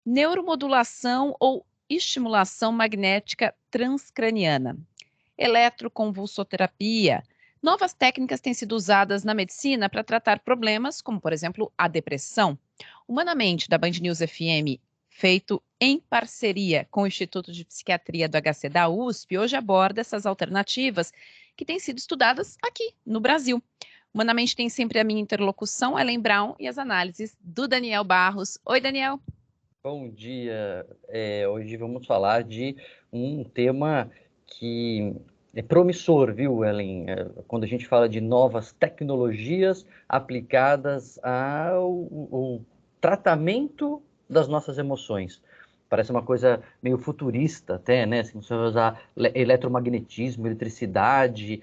Neuromodulação ou estimulação magnética transcraniana, eletroconvulsoterapia. Novas técnicas têm sido usadas na medicina para tratar problemas como, por exemplo, a depressão. Humanamente, da Band News FM, feito em parceria com o Instituto de Psiquiatria do HC da USP, hoje aborda essas alternativas que têm sido estudadas aqui no Brasil. Humanamente tem sempre a minha interlocução, Ellen Brown, e as análises do Daniel Barros. Oi, Daniel. Bom dia. Hoje vamos falar de um tema que é promissor, viu, Ellen? Quando a gente fala de novas tecnologias aplicadas ao tratamento das nossas emoções. Parece uma coisa meio futurista até, né? Se você vai usar eletromagnetismo, eletricidade,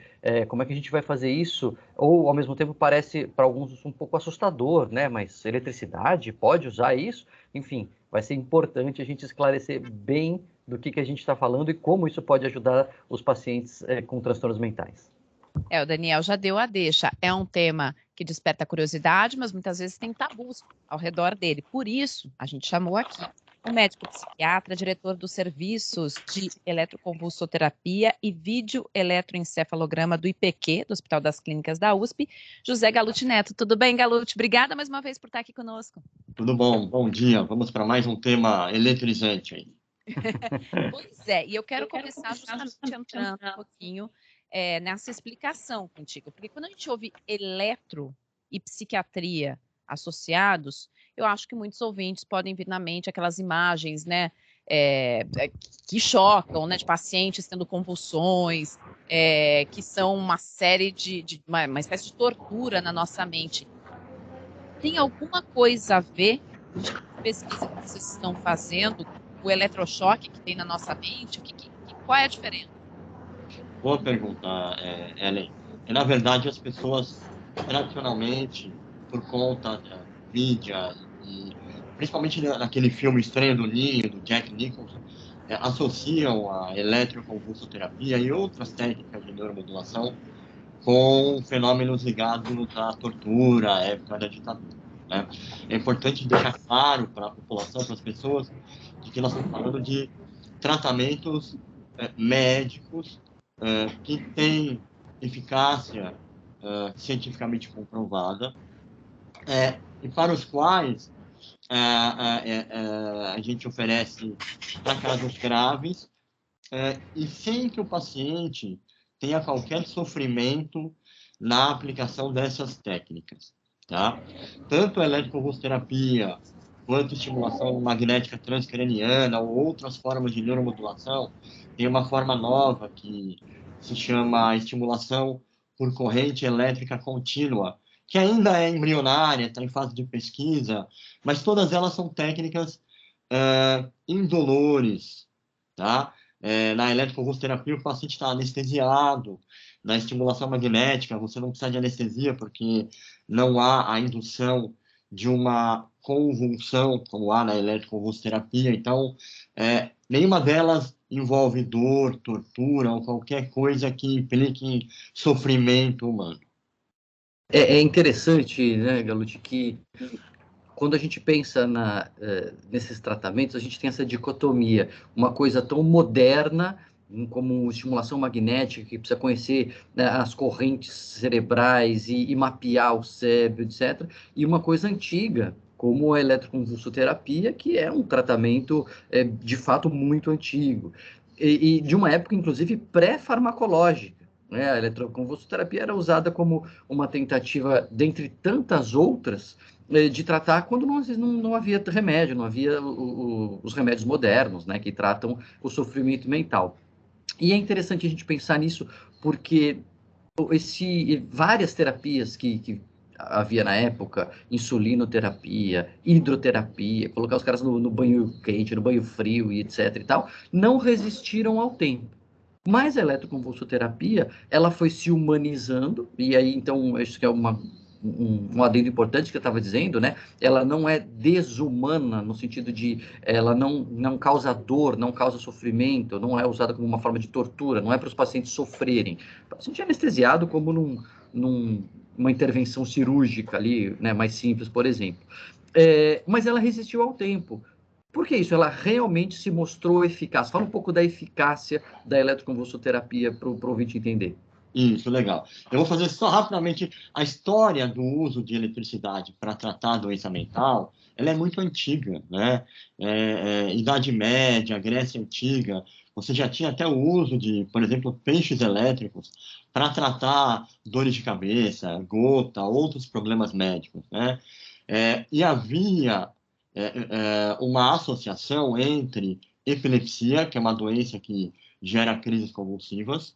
como é que a gente vai fazer isso? Ou, ao mesmo tempo, parece para alguns um pouco assustador, né? Mas eletricidade, pode usar isso? Enfim, vai ser importante a gente esclarecer bem do que a gente está falando e como isso pode ajudar os pacientes com transtornos mentais. O Daniel já deu a deixa. É um tema que desperta curiosidade, mas muitas vezes tem tabus ao redor dele. Por isso, a gente chamou aqui o médico psiquiatra, diretor dos serviços de eletroconvulsoterapia e vídeo-eletroencefalograma do IPQ, do Hospital das Clínicas da USP, José Galute Neto. Tudo bem, Galute? Obrigada mais uma vez por estar aqui conosco. Tudo bom, bom dia. Vamos para mais um tema eletrizante aí. Pois é, e eu quero começar justamente entrando um pouquinho nessa explicação contigo, porque quando a gente ouve eletro e psiquiatria associados, eu acho que muitos ouvintes podem vir na mente aquelas imagens, né, que chocam, né, de pacientes tendo convulsões, que são uma série de uma espécie de tortura na nossa mente. Tem alguma coisa a ver com o tipo de pesquisa que vocês estão fazendo, o eletrochoque que tem na nossa mente? Qual é a diferença? Boa pergunta, Ellen. Na verdade, as pessoas, tradicionalmente, por conta da mídia, e principalmente naquele filme Estranho do Ninho, do Jack Nicholson, associam a eletroconvulsoterapia e outras técnicas de neuromodulação com fenômenos ligados à tortura, à época da ditadura, né? É importante deixar claro para a população, para as pessoas, de que nós estamos falando de tratamentos médicos que têm eficácia cientificamente comprovada e para os quais a gente oferece para casos graves e sem que o paciente tenha qualquer sofrimento na aplicação dessas técnicas, tá? Tanto a eletroconvulsoterapia quanto estimulação magnética transcraniana ou outras formas de neuromodulação, tem uma forma nova que se chama estimulação por corrente elétrica contínua, que ainda é embrionária, está em fase de pesquisa, mas todas elas são técnicas indolores, tá? Na eletroconvulsoterapia, o paciente está anestesiado. Na estimulação magnética, você não precisa de anestesia, porque não há a indução de uma convulsão, como há na eletroconvulsoterapia. Então, nenhuma delas envolve dor, tortura ou qualquer coisa que implique sofrimento humano. É interessante, né, Galute, que quando a gente pensa nesses tratamentos, a gente tem essa dicotomia, uma coisa tão moderna como estimulação magnética, que precisa conhecer, né, as correntes cerebrais e mapear o cérebro, etc., e uma coisa antiga, como a eletroconvulsoterapia, que é um tratamento, de fato, muito antigo, e de uma época, inclusive, pré-farmacológica. Né? A eletroconvulsoterapia era usada como uma tentativa, dentre tantas outras, de tratar quando não havia remédio, não havia os remédios modernos, né, que tratam o sofrimento mental. E é interessante a gente pensar nisso, porque várias terapias que havia na época, insulinoterapia, hidroterapia, colocar os caras no banho quente, no banho frio e etc e tal, não resistiram ao tempo. Mas a eletroconvulsoterapia, ela foi se humanizando, e aí, então, acho que é um adendo importante que eu estava dizendo, né? Ela não é desumana, no sentido de ela não causa dor, não causa sofrimento, não é usada como uma forma de tortura, não é para os pacientes sofrerem. O paciente é anestesiado como numa intervenção cirúrgica ali, né, mais simples, por exemplo. Mas ela resistiu ao tempo. Por que isso? Ela realmente se mostrou eficaz. Fala um pouco da eficácia da eletroconvulsoterapia para o ouvinte entender. Isso, legal. Eu vou fazer só rapidamente a história do uso de eletricidade para tratar a doença mental. Ela é muito antiga, né? Idade Média, Grécia Antiga, você já tinha até o uso de, por exemplo, peixes elétricos para tratar dores de cabeça, gota, outros problemas médicos, né? E havia uma associação entre epilepsia, que é uma doença que gera crises convulsivas,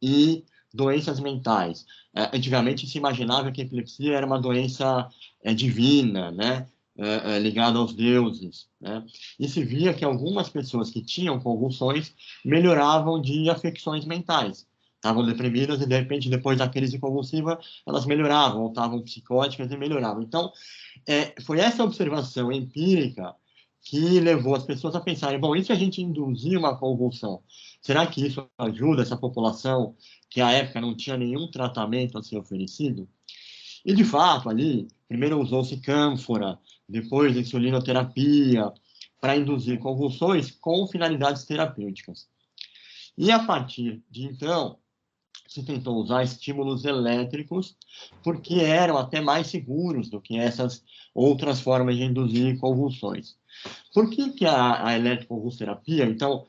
e doenças mentais. Antigamente se imaginava que a epilepsia era uma doença divina, né? Ligada aos deuses, né? E se via que algumas pessoas que tinham convulsões melhoravam de afecções mentais. Estavam deprimidas e, de repente, depois da crise convulsiva, elas melhoravam, ou estavam psicóticas e melhoravam. Então, foi essa observação empírica que levou as pessoas a pensarem, bom, e se a gente induzir uma convulsão? Será que isso ajuda essa população que, à época, não tinha nenhum tratamento a ser oferecido? E, de fato, ali, primeiro usou-se cânfora, depois insulinoterapia, para induzir convulsões com finalidades terapêuticas. E, a partir de então, se tentou usar estímulos elétricos, porque eram até mais seguros do que essas outras formas de induzir convulsões. Por que a eletroconvulsoterapia, então,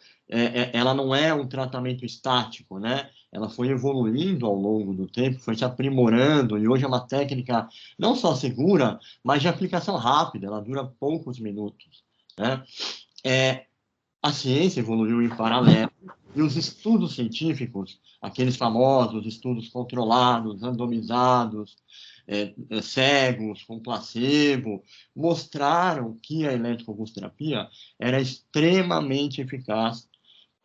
ela não é um tratamento estático, né? Ela foi evoluindo ao longo do tempo, foi se aprimorando, e hoje é uma técnica não só segura, mas de aplicação rápida, ela dura poucos minutos, né? A ciência evoluiu em paralelo, e os estudos científicos, aqueles famosos estudos controlados, randomizados, cegos, com placebo, mostraram que a eletroconvulsoterapia era extremamente eficaz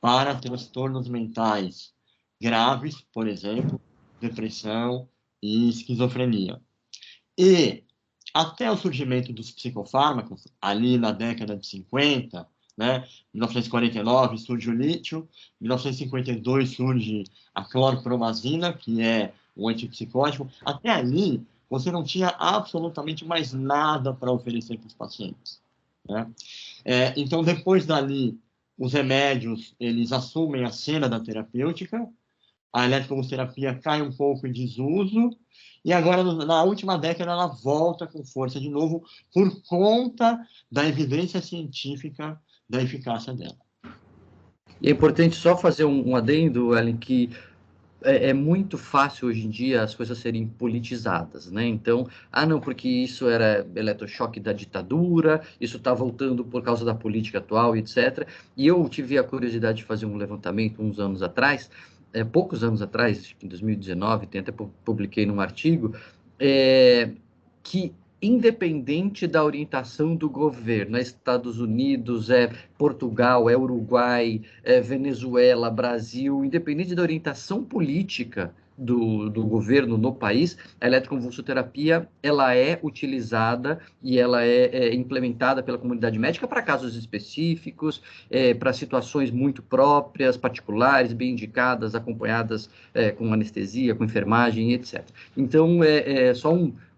para transtornos mentais graves, por exemplo, depressão e esquizofrenia. E até o surgimento dos psicofármacos, ali na década de 50, né? 1949 surge o lítio, 1952 surge a clorpromazina, que é um antipsicótico. Até ali, você não tinha absolutamente mais nada para oferecer para os pacientes, né? Então, depois dali, os remédios, eles assumem a cena da terapêutica, a eletroconvulsoterapia cai um pouco em desuso, e agora, na última década, ela volta com força de novo por conta da evidência científica da eficácia dela. E é importante só fazer um adendo, Ellen, que é muito fácil hoje em dia as coisas serem politizadas, né? Então, não, porque isso era eletrochoque da ditadura, isso está voltando por causa da política atual, etc. E eu tive a curiosidade de fazer um levantamento uns anos atrás, poucos anos atrás, em 2019, até publiquei num artigo, que independente da orientação do governo, Estados Unidos, Portugal, Uruguai, Venezuela, Brasil, independente da orientação política do governo no país, a eletroconvulsoterapia ela é utilizada e ela é implementada pela comunidade médica para casos específicos, para situações muito próprias, particulares, bem indicadas, acompanhadas com anestesia, com enfermagem, etc. Então, só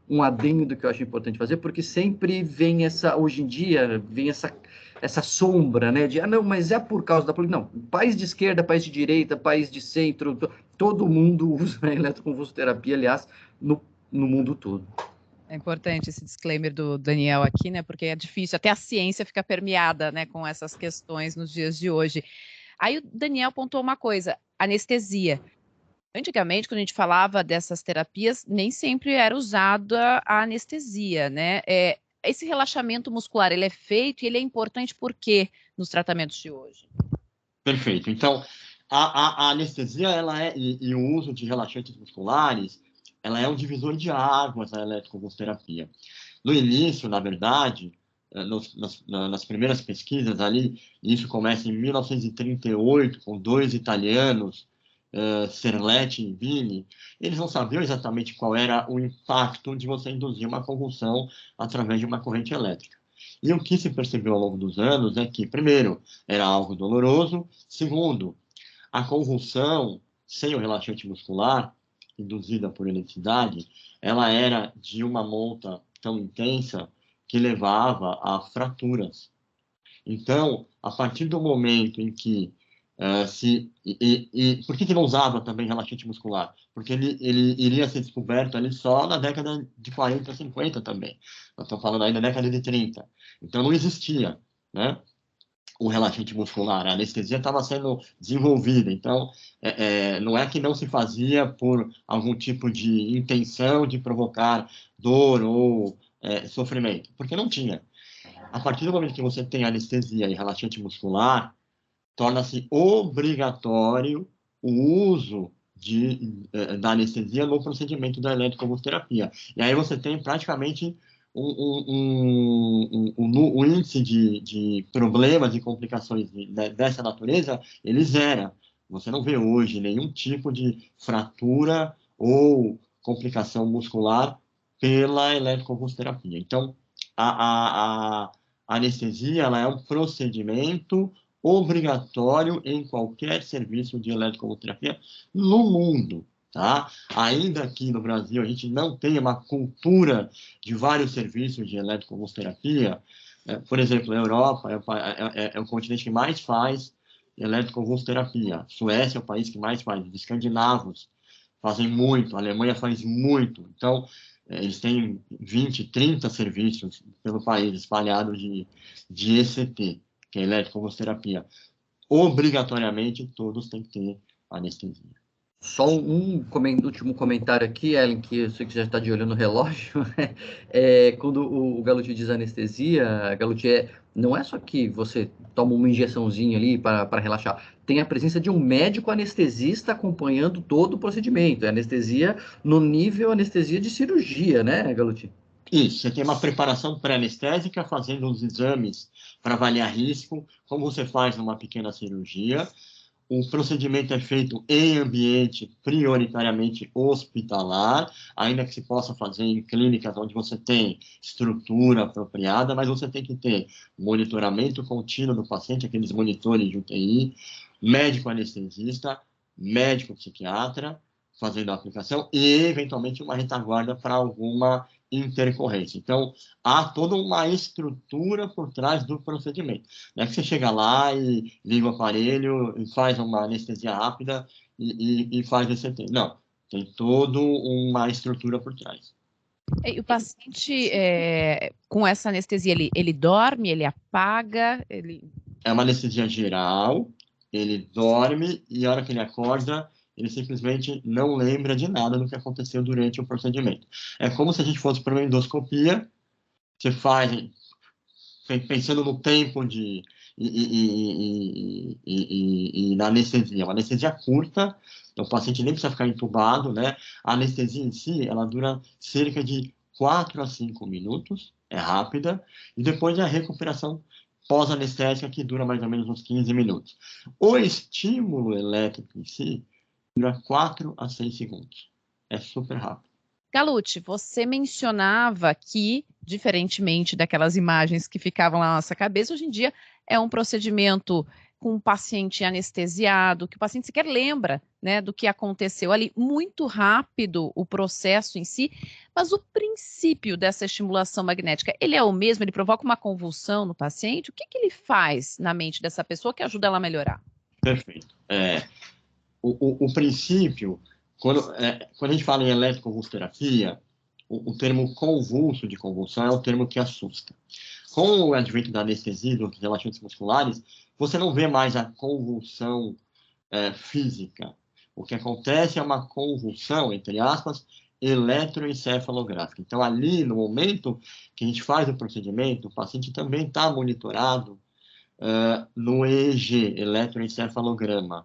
um adendo que eu acho importante fazer, porque sempre vem hoje em dia, vem essa sombra, né, de, não, mas é por causa da política. Não, país de esquerda, país de direita, país de centro, todo mundo usa a eletroconvulsoterapia, aliás, no mundo todo. É importante esse disclaimer do Daniel aqui, né, porque é difícil, até a ciência fica permeada, né, com essas questões nos dias de hoje. Aí o Daniel pontuou uma coisa, anestesia. Antigamente, quando a gente falava dessas terapias, nem sempre era usada a anestesia, né? Esse relaxamento muscular, ele é feito e ele é importante por quê nos tratamentos de hoje? Perfeito. Então, a anestesia e o uso de relaxantes musculares, ela é um divisor de águas da eletroconvulsoterapia. No início, na verdade, nas primeiras pesquisas ali, isso começa em 1938, com dois italianos, Serletti e Vini, eles não sabiam exatamente qual era o impacto de você induzir uma convulsão através de uma corrente elétrica. E o que se percebeu ao longo dos anos é que, primeiro, era algo doloroso, segundo, a convulsão sem o relaxante muscular, induzida por eletricidade, ela era de uma monta tão intensa que levava a fraturas. Então, a partir do momento em que por que não usava também relaxante muscular? Porque ele iria ser descoberto ali só na década de 40, 50 também. Nós estamos falando aí da década de 30. Então, não existia, né, o relaxante muscular. A anestesia estava sendo desenvolvida. Então, não é que não se fazia por algum tipo de intenção de provocar dor ou sofrimento, porque não tinha. A partir do momento que você tem anestesia e relaxante muscular, torna-se obrigatório o uso da anestesia no procedimento da eletroconvulsoterapia. E aí você tem praticamente um índice de problemas e complicações dessa natureza, ele zera. Você não vê hoje nenhum tipo de fratura ou complicação muscular pela eletroconvulsoterapia. Então, a anestesia ela é um procedimento obrigatório em qualquer serviço de eletroconvulsoterapia no mundo, tá? Ainda aqui no Brasil a gente não tem uma cultura de vários serviços de eletroconvulsoterapia. Por exemplo, a Europa é o continente que mais faz eletroconvulsoterapia. Suécia é o país que mais faz. Os escandinavos fazem muito. A Alemanha faz muito. Então, eles têm 20, 30 serviços pelo país espalhados de ECT, que é eletroconvulsoterapia. Obrigatoriamente, todos têm que ter anestesia. Só um último comentário aqui, Ellen, que eu sei que já está de olho no relógio. Quando o Galuti diz anestesia, Galuti, não é só que você toma uma injeçãozinha ali para relaxar. Tem a presença de um médico anestesista acompanhando todo o procedimento. É anestesia no nível anestesia de cirurgia, né, Galuti? Isso, você tem uma preparação pré-anestésica, fazendo os exames para avaliar risco, como você faz numa pequena cirurgia. O procedimento é feito em ambiente prioritariamente hospitalar, ainda que se possa fazer em clínicas onde você tem estrutura apropriada, mas você tem que ter monitoramento contínuo do paciente, aqueles monitores de UTI, médico anestesista, médico psiquiatra, fazendo a aplicação e, eventualmente, uma retaguarda para alguma intercorrência. Então, há toda uma estrutura por trás do procedimento. Não é que você chega lá e liga o aparelho e faz uma anestesia rápida e faz o ECT. Não, tem toda uma estrutura por trás. E o paciente, com essa anestesia, ele dorme, ele apaga, É uma anestesia geral, ele dorme e a hora que ele acorda, ele simplesmente não lembra de nada do que aconteceu durante o procedimento. É como se a gente fosse para uma endoscopia, você faz pensando no tempo e na anestesia. Uma anestesia curta, então o paciente nem precisa ficar entubado, né? A anestesia em si, ela dura cerca de 4 a 5 minutos, é rápida, e depois a recuperação pós-anestésica, que dura mais ou menos uns 15 minutos. O estímulo elétrico em si dura 4 a 6 segundos. É super rápido. Galuti, você mencionava que, diferentemente daquelas imagens que ficavam na nossa cabeça, hoje em dia é um procedimento com o paciente anestesiado, que o paciente sequer lembra, né, do que aconteceu ali, muito rápido o processo em si, mas o princípio dessa estimulação magnética, ele é o mesmo? Ele provoca uma convulsão no paciente? O que ele faz na mente dessa pessoa que ajuda ela a melhorar? Perfeito. O princípio, quando a gente fala em eletroconvulsoterapia, o termo convulso de convulsão é o termo que assusta. Com o advento da anestesia e dos relaxantes musculares, você não vê mais a convulsão física. O que acontece é uma convulsão, entre aspas, eletroencefalográfica. Então, ali, no momento que a gente faz o procedimento, o paciente também está monitorado no EEG, eletroencefalograma.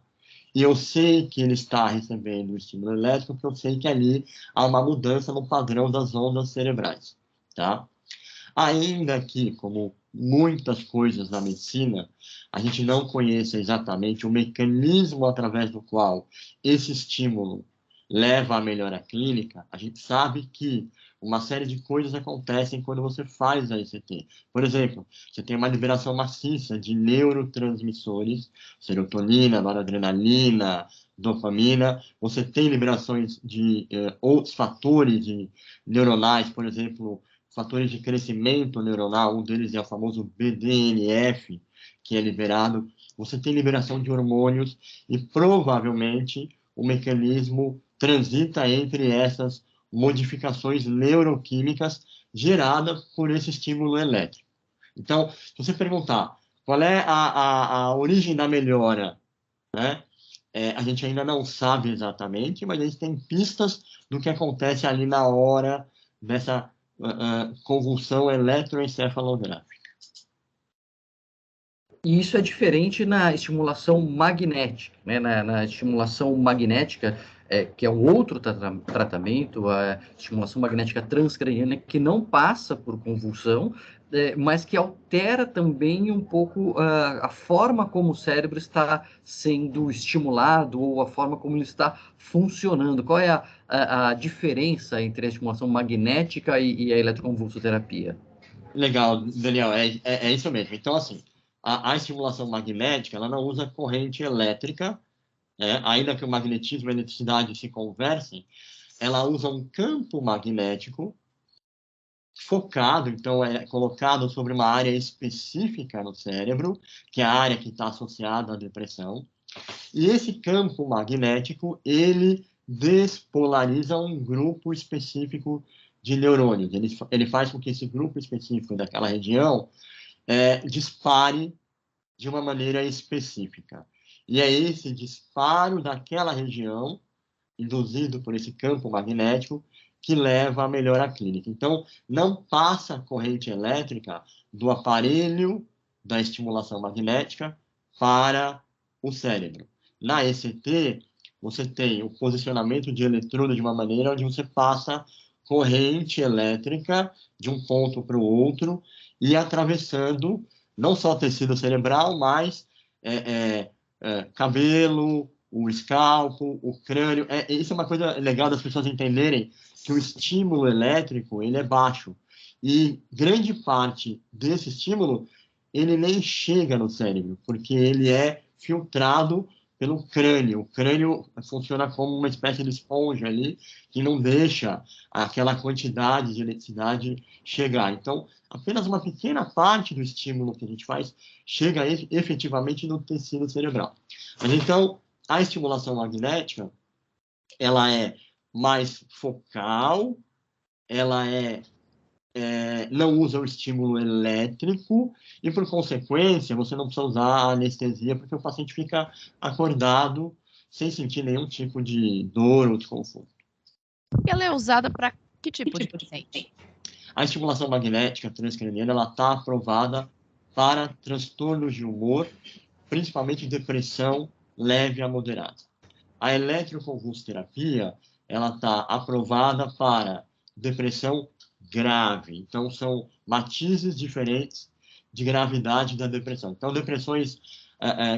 E eu sei que ele está recebendo o estímulo elétrico, porque eu sei que ali há uma mudança no padrão das ondas cerebrais, tá? Ainda que, como muitas coisas na medicina, a gente não conheça exatamente o mecanismo através do qual esse estímulo leva à melhora clínica, a gente sabe que uma série de coisas acontecem quando você faz a ECT. Por exemplo, você tem uma liberação maciça de neurotransmissores, serotonina, noradrenalina, dopamina. Você tem liberações de outros fatores neuronais, por exemplo, fatores de crescimento neuronal, um deles é o famoso BDNF, que é liberado. Você tem liberação de hormônios e provavelmente o mecanismo transita entre essas modificações neuroquímicas geradas por esse estímulo elétrico. Então, se você perguntar qual é a origem da melhora, né? A gente ainda não sabe exatamente, mas a gente tem pistas do que acontece ali na hora dessa convulsão eletroencefalográfica. E isso é diferente na estimulação magnética, né? Na estimulação magnética, que é um outro tratamento, a estimulação magnética transcraniana, que não passa por convulsão, mas que altera também um pouco a forma como o cérebro está sendo estimulado ou a forma como ele está funcionando. Qual é a diferença entre a estimulação magnética e a eletroconvulsoterapia? Legal, Daniel, é isso mesmo. Então, assim, a estimulação magnética, ela não usa corrente elétrica, ainda que o magnetismo e a eletricidade se conversem, ela usa um campo magnético focado, então é colocado sobre uma área específica no cérebro, que é a área que está associada à depressão, e esse campo magnético, ele despolariza um grupo específico de neurônios. Ele faz com que esse grupo específico daquela região dispare de uma maneira específica. E é esse disparo daquela região, induzido por esse campo magnético, que leva à melhora clínica. Então, não passa corrente elétrica do aparelho da estimulação magnética para o cérebro. Na ECT, você tem o posicionamento de eletrodo de uma maneira onde você passa corrente elétrica de um ponto para o outro e atravessando não só o tecido cerebral, mas cabelo, o escalpo, o crânio. Isso é uma coisa legal das pessoas entenderem, que o estímulo elétrico ele é baixo. E grande parte desse estímulo ele nem chega no cérebro, porque ele é filtrado pelo crânio. O crânio funciona como uma espécie de esponja ali, que não deixa aquela quantidade de eletricidade chegar. Então, apenas uma pequena parte do estímulo que a gente faz chega efetivamente no tecido cerebral. Mas então, a estimulação magnética, ela é mais focal, ela não usa o estímulo elétrico e, por consequência, você não precisa usar a anestesia porque o paciente fica acordado sem sentir nenhum tipo de dor ou desconforto. Ela é usada para que tipo de paciente? A estimulação magnética transcraniana ela está aprovada para transtornos de humor, principalmente depressão leve a moderada. A eletroconvulsoterapia ela está aprovada para depressão grave. Então, são matizes diferentes de gravidade da depressão. Então, depressões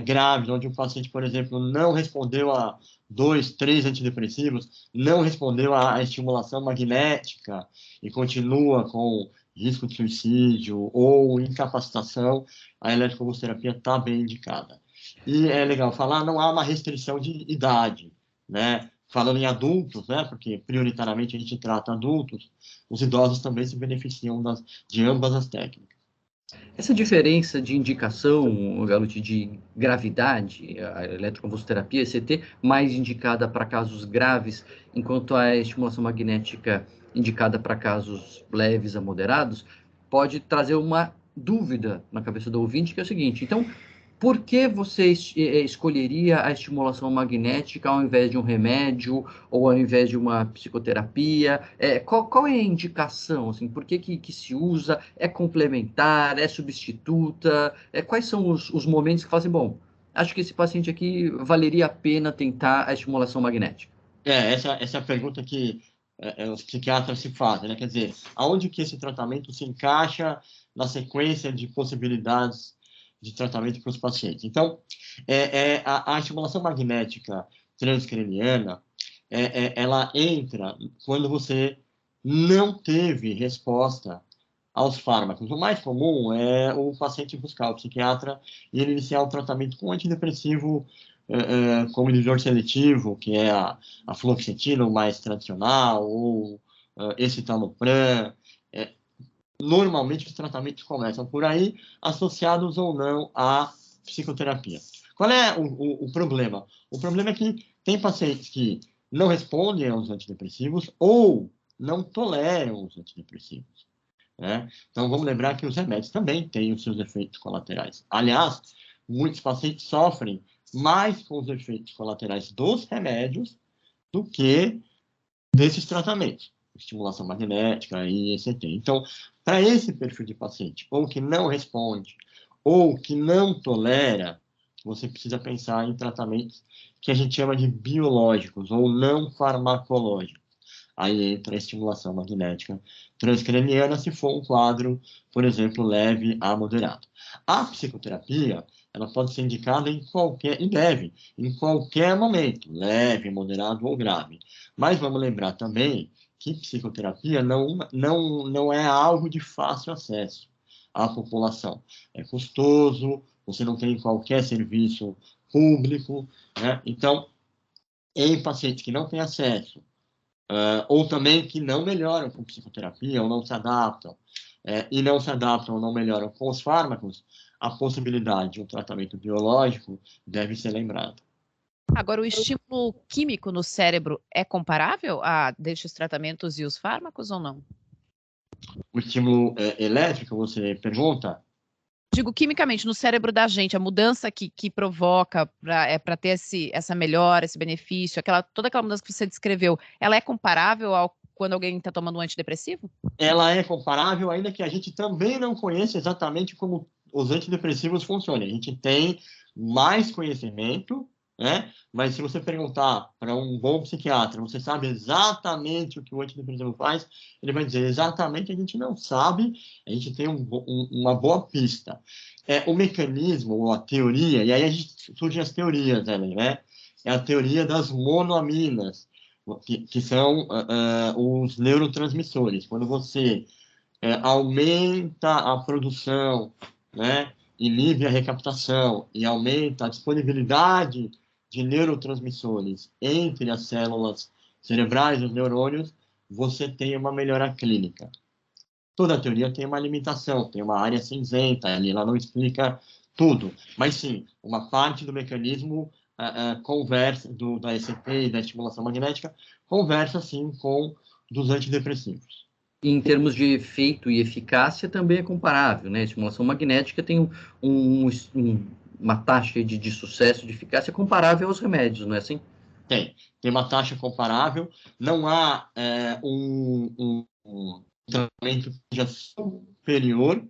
graves, onde o paciente, por exemplo, não respondeu a 2, 3 antidepressivos, não respondeu à estimulação magnética e continua com risco de suicídio ou incapacitação, a eletroconvulsoterapia está bem indicada. E é legal falar, não há uma restrição de idade, né? Falando em adultos, né? Porque prioritariamente a gente trata adultos, os idosos também se beneficiam de ambas as técnicas. Essa diferença de indicação, Galute, de gravidade, a eletroconvulsoterapia, ECT, mais indicada para casos graves, enquanto a estimulação magnética indicada para casos leves a moderados, pode trazer uma dúvida na cabeça do ouvinte, que é o seguinte: então, por que você escolheria a estimulação magnética ao invés de um remédio ou ao invés de uma psicoterapia? Qual é a indicação? Assim, por que se usa? É complementar? É substituta? Quais são os momentos que fazem, bom, acho que esse paciente aqui valeria a pena tentar a estimulação magnética? Essa é a pergunta que os psiquiatras se fazem, né? Quer dizer, aonde que esse tratamento se encaixa na sequência de possibilidades de tratamento para os pacientes? Então, a estimulação magnética transcraniana, ela entra quando você não teve resposta aos fármacos. O mais comum é o paciente buscar o psiquiatra e ele iniciar o tratamento com antidepressivo como inibidor seletivo, que é a fluoxetina, o mais tradicional, ou escitalopram, normalmente os tratamentos começam por aí, associados ou não à psicoterapia. Qual é o problema? O problema é que tem pacientes que não respondem aos antidepressivos ou não toleram os antidepressivos, né? Então, vamos lembrar que os remédios também têm os seus efeitos colaterais. Aliás, muitos pacientes sofrem mais com os efeitos colaterais dos remédios do que desses tratamentos, estimulação magnética e ECT. Então, para esse perfil de paciente, ou que não responde, ou que não tolera, você precisa pensar em tratamentos que a gente chama de biológicos ou não farmacológicos. Aí entra a estimulação magnética transcraniana, se for um quadro, por exemplo, leve a moderado. A psicoterapia, ela pode ser indicada em qualquer, e deve, em qualquer momento, leve, moderado ou grave. Mas vamos lembrar também que psicoterapia não é algo de fácil acesso à população. É custoso, você não tem qualquer serviço público, né? Então, em pacientes que não têm acesso, ou também que não melhoram com psicoterapia, ou não se adaptam, e não se adaptam ou não melhoram com os fármacos, a possibilidade de um tratamento biológico deve ser lembrada. Agora, o estímulo químico no cérebro é comparável a destes tratamentos e os fármacos ou não? O estímulo elétrico, você pergunta? Digo, quimicamente, no cérebro da gente, a mudança que provoca para ter essa melhora, esse benefício, toda aquela mudança que você descreveu, ela é comparável ao quando alguém está tomando um antidepressivo? Ela é comparável, ainda que a gente também não conheça exatamente como os antidepressivos funcionam. A gente tem mais conhecimento, né? Mas se você perguntar para um bom psiquiatra, você sabe exatamente o que o antidepressivo faz, ele vai dizer exatamente a gente não sabe, a gente tem uma boa pista. O mecanismo, ou a teoria, e aí surgem as teorias, né? É a teoria das monoaminas, que são os neurotransmissores. Quando você aumenta a produção, né, inibe a recaptação e aumenta a disponibilidade de neurotransmissores entre as células cerebrais, os neurônios, você tem uma melhora clínica. Toda teoria tem uma limitação, tem uma área cinzenta, ali ela não explica tudo. Mas sim, uma parte do mecanismo conversa, da ECT e da estimulação magnética, conversa sim com dos antidepressivos. Em termos de efeito e eficácia, também é comparável, né? A estimulação magnética tem uma taxa de sucesso, de eficácia comparável aos remédios, não é assim? Tem uma taxa comparável, não há um tratamento que seja superior,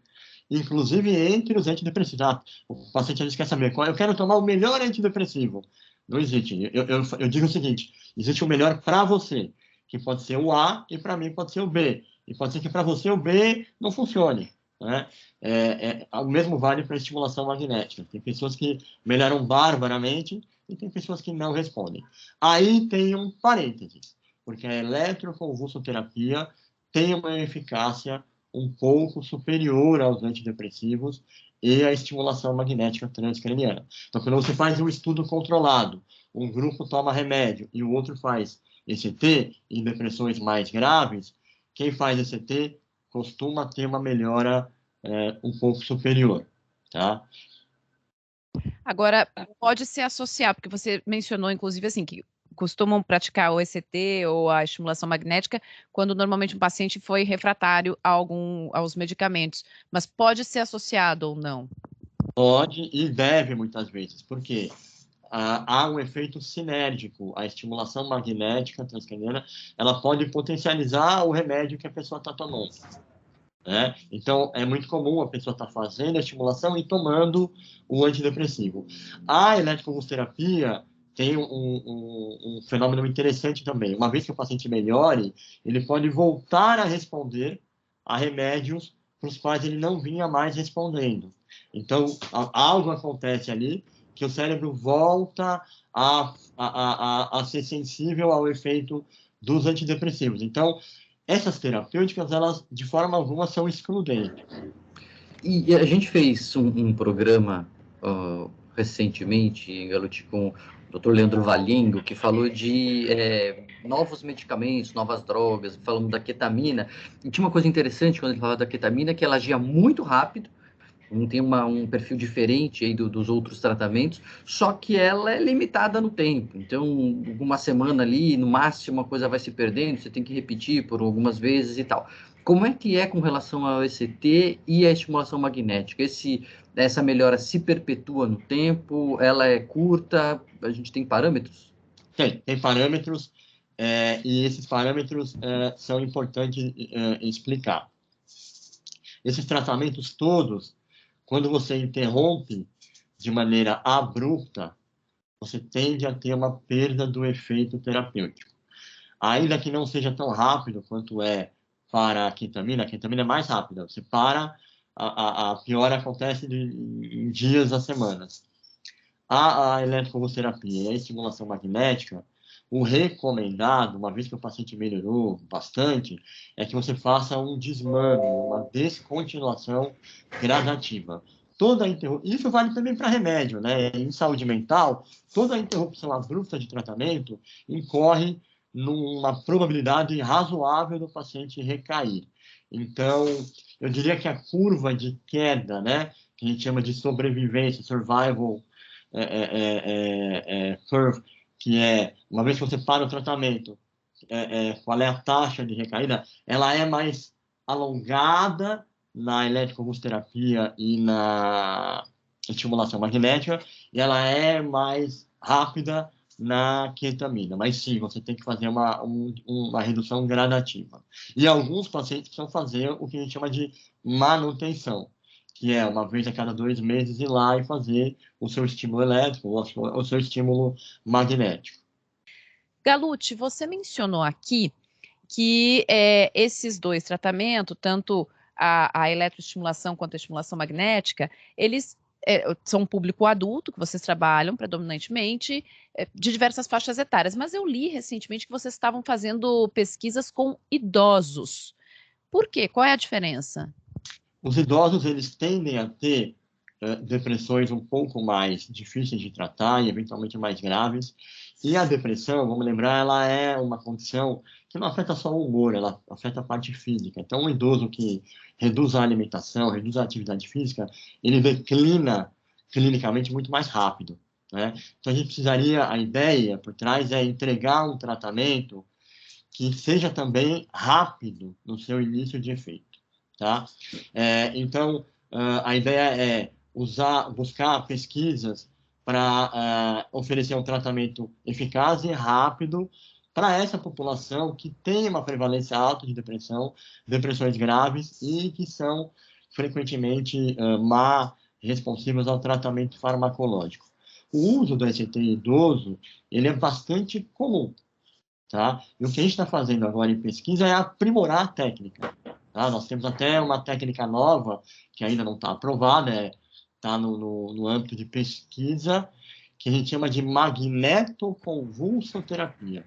inclusive entre os antidepressivos. O paciente às vezes quer saber qual eu quero tomar o melhor antidepressivo. Não existe. Eu digo o seguinte: existe o melhor para você, que pode ser o A, e para mim pode ser o B. E pode ser que para você o B não funcione, né? O mesmo vale para a estimulação magnética. Tem pessoas que melhoram barbaramente e tem pessoas que não respondem. Aí tem um parênteses, porque a eletroconvulsoterapia tem uma eficácia um pouco superior aos antidepressivos e à estimulação magnética transcraniana. Então, quando você faz um estudo controlado, um grupo toma remédio e o outro faz ECT em depressões mais graves, quem faz ECT costuma ter uma melhora um pouco superior, tá? Agora, pode ser associado, porque você mencionou, inclusive, assim, que costumam praticar o ECT ou a estimulação magnética quando normalmente um paciente foi refratário aos medicamentos, mas pode ser associado ou não? Pode e deve muitas vezes, porque há um efeito sinérgico. A estimulação magnética transcraniana, ela pode potencializar o remédio que a pessoa está tomando, né? Então, é muito comum a pessoa estar fazendo a estimulação e tomando o antidepressivo. A eletroconvulsoterapia tem um fenômeno interessante também. Uma vez que o paciente melhore, ele pode voltar a responder a remédios para os quais ele não vinha mais respondendo. Então, algo acontece ali que o cérebro volta a ser sensível ao efeito dos antidepressivos. Então, essas terapêuticas, elas, de forma alguma, são excludentes. E a gente fez um programa recentemente, Galuti, com Dr. Leandro Valingo, que falou de novos medicamentos, novas drogas, falando da ketamina. E tinha uma coisa interessante quando ele falava da ketamina, que ela agia muito rápido, não tem um perfil diferente aí dos outros tratamentos, só que ela é limitada no tempo. Então, uma semana ali, no máximo, a coisa vai se perdendo, você tem que repetir por algumas vezes e tal. Como é que é com relação ao ECT e à estimulação magnética? Essa melhora se perpetua no tempo? Ela é curta? A gente tem parâmetros? Tem parâmetros, e esses parâmetros são importantes explicar. Esses tratamentos todos, quando você interrompe de maneira abrupta, você tende a ter uma perda do efeito terapêutico. Ainda que não seja tão rápido quanto é para a ketamina é mais rápida. Você para, a piora acontece em dias a semanas. A eletroconvulsoterapia e a estimulação magnética, o recomendado, uma vez que o paciente melhorou bastante, é que você faça um desmame, uma descontinuação gradativa. Isso vale também para remédio, né? Em saúde mental, toda interrupção abrupta de tratamento incorre numa probabilidade razoável do paciente recair. Então, eu diria que a curva de queda, né, que a gente chama de sobrevivência, survival curve, que é, uma vez que você para o tratamento, qual é a taxa de recaída, ela é mais alongada na eletroconvulsoterapia e na estimulação magnética, e ela é mais rápida na ketamina. Mas sim, você tem que fazer uma redução gradativa. E alguns pacientes precisam fazer o que a gente chama de manutenção, que é uma vez a cada 2 meses ir lá e fazer o seu estímulo elétrico ou o seu estímulo magnético. Galute, você mencionou aqui que esses dois tratamentos, tanto a eletroestimulação quanto a estimulação magnética, eles são um público adulto, que vocês trabalham predominantemente, de diversas faixas etárias. Mas eu li recentemente que vocês estavam fazendo pesquisas com idosos. Por quê? Qual é a diferença? Os idosos, eles tendem a ter depressões um pouco mais difíceis de tratar e eventualmente mais graves. E a depressão, vamos lembrar, ela é uma condição que não afeta só o humor, ela afeta a parte física. Então, um idoso que reduz a alimentação, reduz a atividade física, ele declina clinicamente muito mais rápido, né? Então, a gente precisaria, a ideia por trás é entregar um tratamento que seja também rápido no seu início de efeito, tá? Então, a ideia é buscar pesquisas para oferecer um tratamento eficaz e rápido para essa população que tem uma prevalência alta de depressão, depressões graves e que são frequentemente responsivas ao tratamento farmacológico. O uso do ECT idoso, ele é bastante comum, tá? E o que a gente está fazendo agora em pesquisa é aprimorar a técnica. Tá? Nós temos até uma técnica nova, que ainda não está aprovada, está no âmbito de pesquisa, que a gente chama de magnetoconvulsoterapia.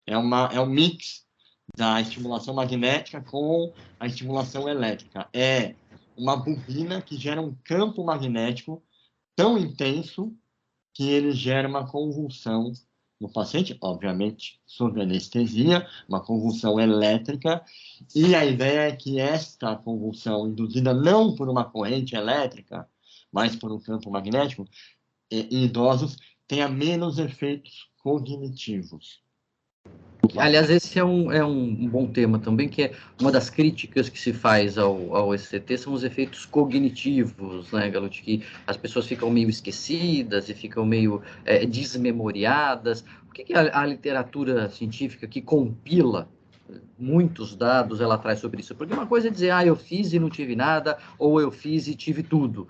É um mix da estimulação magnética com a estimulação elétrica. É uma bobina que gera um campo magnético tão intenso que ele gera uma convulsão no paciente, obviamente, sob anestesia, uma convulsão elétrica, e a ideia é que esta convulsão, induzida não por uma corrente elétrica, mas por um campo magnético, em idosos, tenha menos efeitos cognitivos. Aliás, esse é um bom tema também, que é uma das críticas que se faz ao ECT, são os efeitos cognitivos, né, Galute? Que as pessoas ficam meio esquecidas e ficam meio desmemoriadas. O que a literatura científica que compila muitos dados ela traz sobre isso? Porque uma coisa é dizer, eu fiz e não tive nada, ou eu fiz e tive tudo.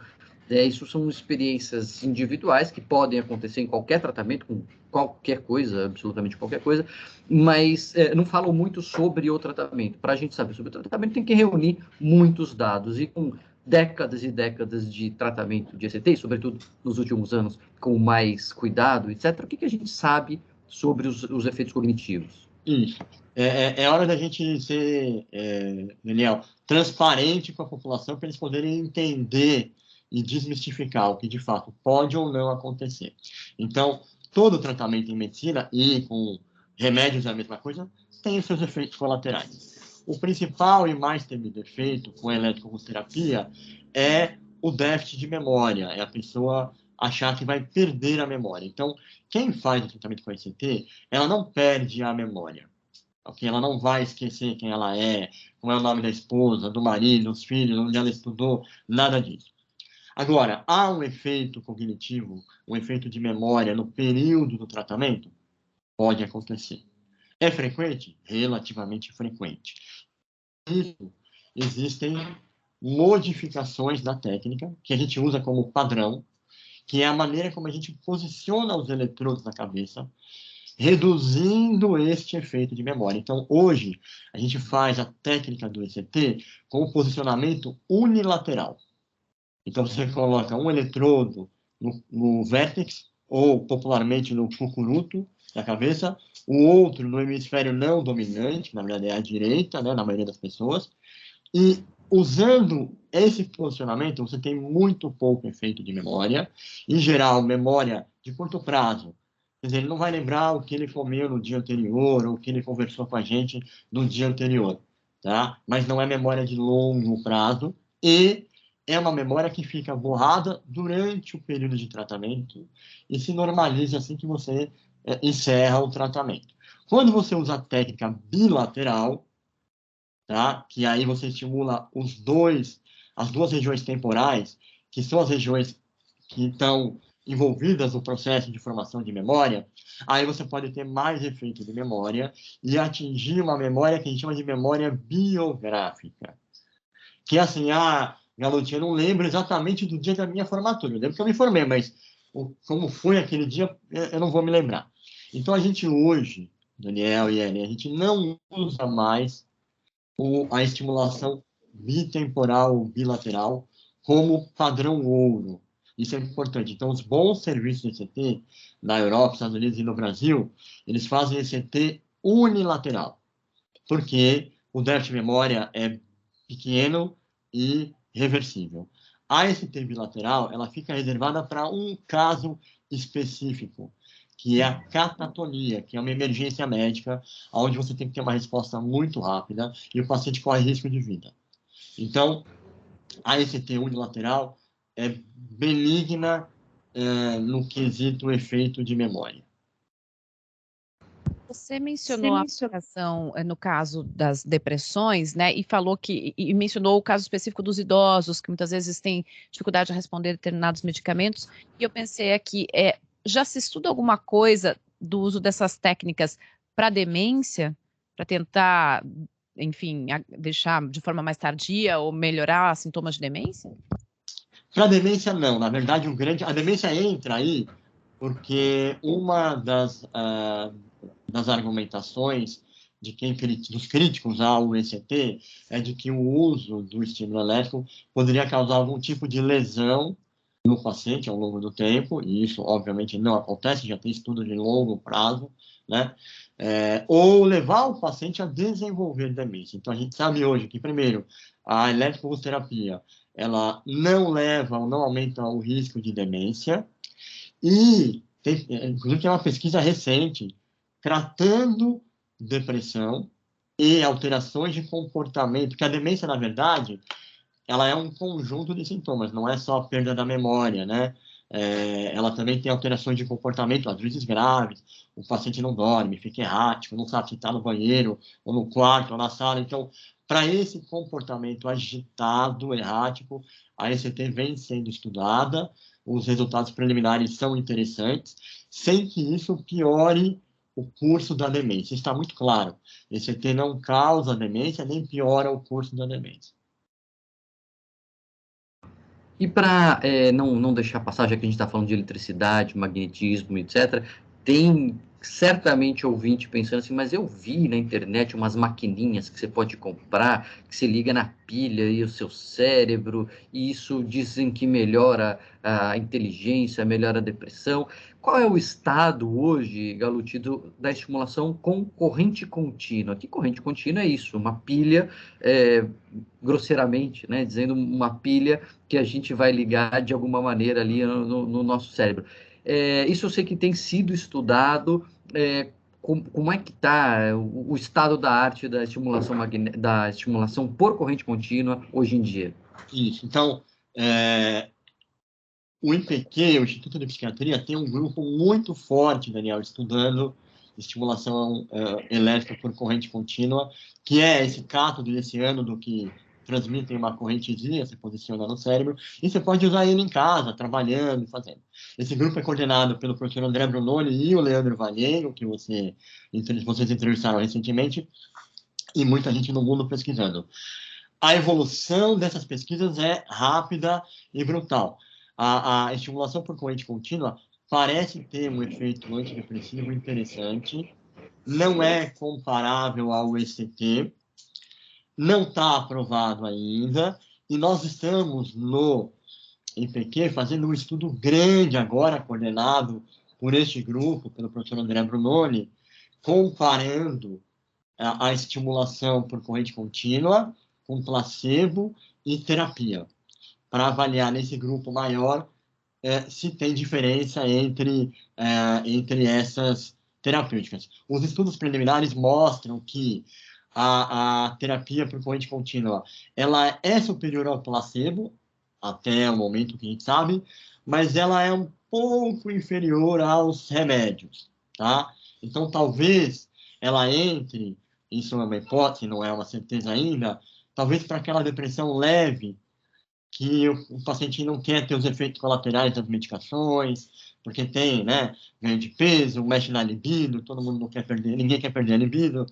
Isso são experiências individuais que podem acontecer em qualquer tratamento, com qualquer coisa, absolutamente qualquer coisa, mas não falam muito sobre o tratamento. Para a gente saber sobre o tratamento, tem que reunir muitos dados, e com décadas e décadas de tratamento de ECT, sobretudo nos últimos anos, com mais cuidado, etc., o que a gente sabe sobre os efeitos cognitivos? Isso. É hora da gente ser, Daniel, transparente com a população para eles poderem entender e desmistificar o que de fato pode ou não acontecer. Então, todo tratamento em medicina, e com remédios é a mesma coisa, tem os seus efeitos colaterais. O principal e mais temido efeito com a eletroconvulsoterapia é o déficit de memória, é a pessoa achar que vai perder a memória. Então, quem faz o tratamento com ECT, ela não perde a memória. Okay? Ela não vai esquecer quem ela é, como é o nome da esposa, do marido, dos filhos, onde ela estudou, nada disso. Agora, há um efeito cognitivo, um efeito de memória no período do tratamento? Pode acontecer. É frequente? Relativamente frequente. Isso, existem modificações da técnica, que a gente usa como padrão, que é a maneira como a gente posiciona os eletrodos na cabeça, reduzindo este efeito de memória. Então, hoje, a gente faz a técnica do ECT com o posicionamento unilateral. Então, você coloca um eletrodo no vértex, ou popularmente no cucuruto da cabeça, o outro no hemisfério não dominante, que na verdade é a direita, né, na maioria das pessoas, e usando esse posicionamento, você tem muito pouco efeito de memória, em geral, memória de curto prazo. Quer dizer, ele não vai lembrar o que ele comeu no dia anterior, ou o que ele conversou com a gente no dia anterior, tá? Mas não é memória de longo prazo, e é uma memória que fica borrada durante o período de tratamento e se normaliza assim que você encerra o tratamento. Quando você usa a técnica bilateral, tá? Que aí você estimula as duas regiões temporais, que são as regiões que estão envolvidas no processo de formação de memória, aí você pode ter mais efeito de memória e atingir uma memória que a gente chama de memória biográfica. Que é assim, Garotinho, eu não lembro exatamente do dia da minha formatura. Eu lembro que eu me formei, mas como foi aquele dia, eu não vou me lembrar. Então, a gente hoje, Daniel e Ellen, a gente não usa mais a estimulação bitemporal, bilateral, como padrão ouro. Isso é importante. Então, os bons serviços de ECT, na Europa, Estados Unidos e no Brasil, eles fazem ECT unilateral, porque o déficit de memória é pequeno e reversível. A ECT bilateral, ela fica reservada para um caso específico, que é a catatonia, que é uma emergência médica, onde você tem que ter uma resposta muito rápida e o paciente corre risco de vida. Então, a ECT unilateral é benigna no quesito efeito de memória. Você mencionou a aplicação, no caso das depressões, né, e falou e mencionou o caso específico dos idosos, que muitas vezes têm dificuldade de responder determinados medicamentos, e eu pensei aqui, já se estuda alguma coisa do uso dessas técnicas para demência, para tentar, enfim, deixar de forma mais tardia ou melhorar sintomas de demência? Para demência, não. Na verdade, a demência entra aí porque uma das argumentações dos críticos ao ECT é de que o uso do estímulo elétrico poderia causar algum tipo de lesão no paciente ao longo do tempo, e isso, obviamente, não acontece, já tem estudo de longo prazo, né? Ou levar o paciente a desenvolver demência. Então, a gente sabe hoje que, primeiro, a eletroconvulsoterapia, ela não leva ou não aumenta o risco de demência, e, inclusive, tem uma pesquisa recente tratando depressão e alterações de comportamento, porque a demência, na verdade, ela é um conjunto de sintomas, não é só a perda da memória, né? Ela também tem alterações de comportamento, às vezes graves, o paciente não dorme, fica errático, não sabe se está no banheiro, ou no quarto, ou na sala. Então, para esse comportamento agitado, errático, a ECT vem sendo estudada, os resultados preliminares são interessantes, sem que isso piore o curso da demência. Está muito claro, ECT não causa demência, nem piora o curso da demência. E para não deixar passar, já que a gente está falando de eletricidade, magnetismo, etc., tem certamente ouvinte pensando assim, mas eu vi na internet umas maquininhas que você pode comprar, que se liga na pilha e o seu cérebro, e isso dizem que melhora a inteligência, melhora a depressão. Qual é o estado hoje, Galute, da estimulação com corrente contínua? Que corrente contínua é isso? Uma pilha, grosseiramente, né, dizendo uma pilha que a gente vai ligar de alguma maneira ali no nosso cérebro. Isso eu sei que tem sido estudado. Como é que está o estado da arte da estimulação por corrente contínua hoje em dia? Isso. Então, o IPQ, o Instituto de Psiquiatria, tem um grupo muito forte, Daniel, estudando estimulação elétrica por corrente contínua, que é esse cátodo desse ânodo que transmitem uma correntezinha, se posiciona no cérebro, e você pode usar ele em casa, trabalhando, fazendo. Esse grupo é coordenado pelo professor André Brunoni e o Leandro Valheiro, que vocês entrevistaram recentemente, e muita gente no mundo pesquisando. A evolução dessas pesquisas é rápida e brutal. A estimulação por corrente contínua parece ter um efeito antidepressivo interessante, não é comparável ao ECT, não está aprovado ainda, e nós estamos no IPQ fazendo um estudo grande agora, coordenado por este grupo, pelo professor André Brunoni, comparando a estimulação por corrente contínua com placebo e terapia, para avaliar nesse grupo maior se tem diferença entre essas terapêuticas. Os estudos preliminares mostram que a terapia por corrente contínua ela é superior ao placebo, até o momento que a gente sabe, mas ela é um pouco inferior aos remédios, tá? Então, talvez ela entre, isso é uma hipótese, não é uma certeza ainda, talvez para aquela depressão leve, que o paciente não quer ter os efeitos colaterais das medicações, porque tem, né, ganho de peso, mexe na libido, todo mundo não quer perder, ninguém quer perder a libido,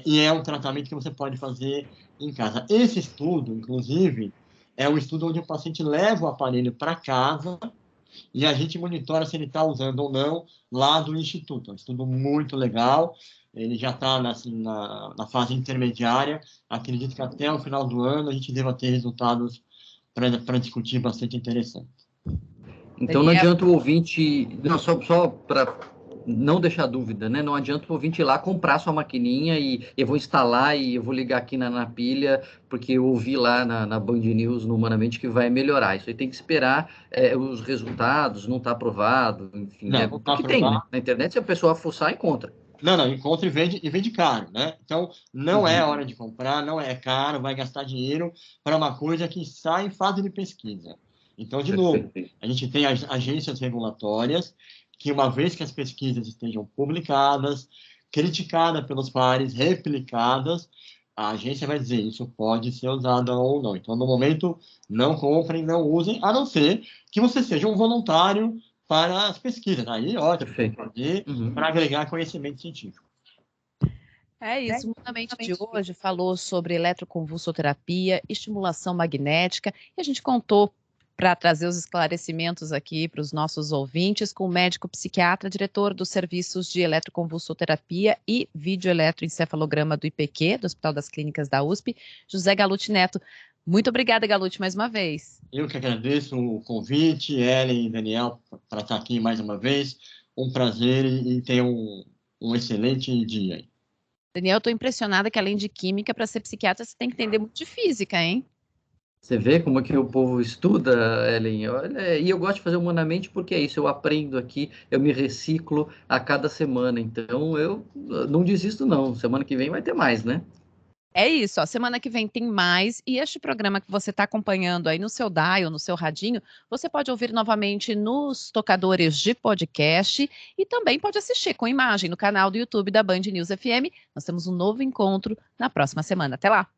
e é um tratamento que você pode fazer em casa. Esse estudo, inclusive, é um estudo onde o paciente leva o aparelho para casa e a gente monitora se ele está usando ou não lá do instituto. É um estudo muito legal, ele já está na fase intermediária, acredito que até o final do ano a gente deva ter resultados para discutir bastante interessante. Então não adianta o ouvinte, não, só para não deixar dúvida, né? Não adianta o ouvinte ir lá comprar sua maquininha e eu vou instalar e eu vou ligar aqui na pilha, porque eu ouvi lá na Band News, no Humanamente, que vai melhorar. Isso aí tem que esperar os resultados, não está aprovado, enfim, não, né? Não tá porque tem, né? Na internet, se a pessoa fuçar, encontra. Não, encontra e vende caro, né? Então, não é hora de comprar, não é caro, vai gastar dinheiro para uma coisa que está em fase de pesquisa. Então, de novo, a gente tem agências regulatórias que, uma vez que as pesquisas estejam publicadas, criticadas pelos pares, replicadas, a agência vai dizer isso pode ser usado ou não. Então, no momento, não comprem, não usem, a não ser que você seja um voluntário para as pesquisas. Aí, ótimo, fazer para agregar conhecimento científico. É isso, o Humanamente de hoje falou sobre eletroconvulsoterapia, estimulação magnética, e a gente contou para trazer os esclarecimentos aqui para os nossos ouvintes com o médico psiquiatra, diretor dos serviços de eletroconvulsoterapia e videoeletroencefalograma do IPQ, do Hospital das Clínicas da USP, José Galute Neto. Muito obrigada, Galute, mais uma vez. Eu que agradeço o convite, Ellen e Daniel, para estar aqui mais uma vez. Um prazer e tenha um excelente dia aí. Daniel, estou impressionada que além de química, para ser psiquiatra, você tem que entender muito de física, hein? Você vê como é que o povo estuda, Ellen? Olha, e eu gosto de fazer humanamente porque é isso, eu aprendo aqui, eu me reciclo a cada semana, então eu não desisto não, semana que vem vai ter mais, né? É isso, ó, semana que vem tem mais, e este programa que você está acompanhando aí no seu dial, no seu radinho, você pode ouvir novamente nos tocadores de podcast e também pode assistir com imagem no canal do YouTube da Band News FM. Nós temos um novo encontro na próxima semana. Até lá!